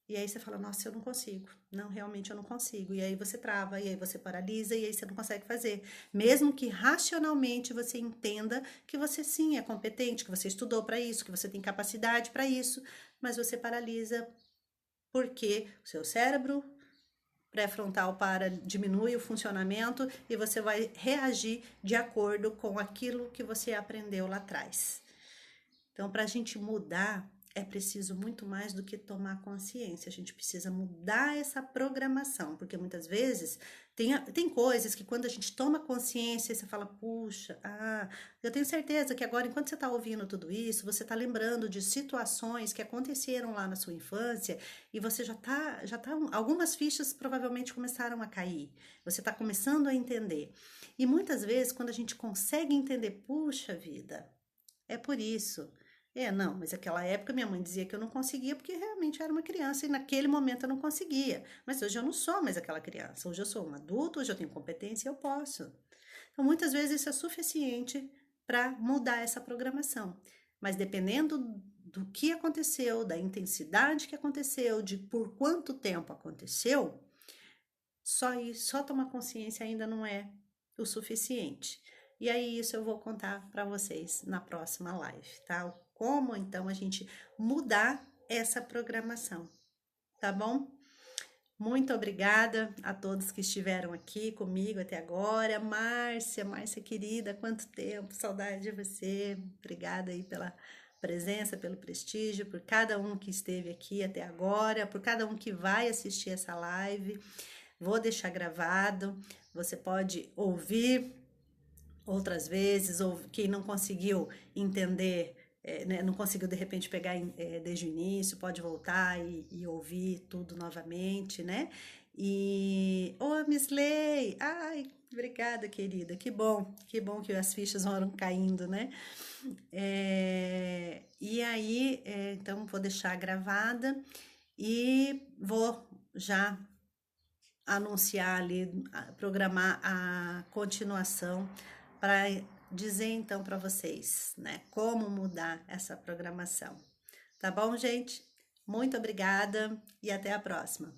S1: E aí você fala: nossa, eu não consigo. Não, realmente eu não consigo. E aí você trava, e aí você paralisa, e aí você não consegue fazer. Mesmo que racionalmente você entenda que você sim é competente, que você estudou para isso, que você tem capacidade para isso, mas você paralisa porque o seu cérebro pré-frontal diminui o funcionamento e você vai reagir de acordo com aquilo que você aprendeu lá atrás. Então, para a gente mudar, é preciso muito mais do que tomar consciência. A gente precisa mudar essa programação, porque muitas vezes tem coisas que quando a gente toma consciência, você fala: puxa, eu tenho certeza que agora, enquanto você está ouvindo tudo isso, você está lembrando de situações que aconteceram lá na sua infância e você algumas fichas provavelmente começaram a cair. Você está começando a entender. E muitas vezes, quando a gente consegue entender, puxa vida, é por isso. Não, mas naquela época minha mãe dizia que eu não conseguia porque realmente eu era uma criança e naquele momento eu não conseguia. Mas hoje eu não sou mais aquela criança. Hoje eu sou um adulto, hoje eu tenho competência e eu posso. Então, muitas vezes isso é suficiente para mudar essa programação. Mas dependendo do que aconteceu, da intensidade que aconteceu, de por quanto tempo aconteceu, só tomar consciência ainda não é o suficiente. E aí isso eu vou contar para vocês na próxima live, tá? Como então a gente mudar essa programação, tá bom? Muito obrigada a todos que estiveram aqui comigo até agora. Márcia querida, quanto tempo, saudade de você. Obrigada aí pela presença, pelo prestígio, por cada um que esteve aqui até agora, por cada um que vai assistir essa live. Vou deixar gravado, você pode ouvir outras vezes, ou quem não conseguiu entender, né, não conseguiu de repente pegar desde o início, pode voltar e ouvir tudo novamente, né? E, Miss Lei, ai, obrigada, querida, que bom que as fichas foram caindo, né? E aí, então, vou deixar gravada e vou já anunciar ali, programar a continuação para dizer então para vocês, né, como mudar essa programação. Tá bom, gente? Muito obrigada e até a próxima.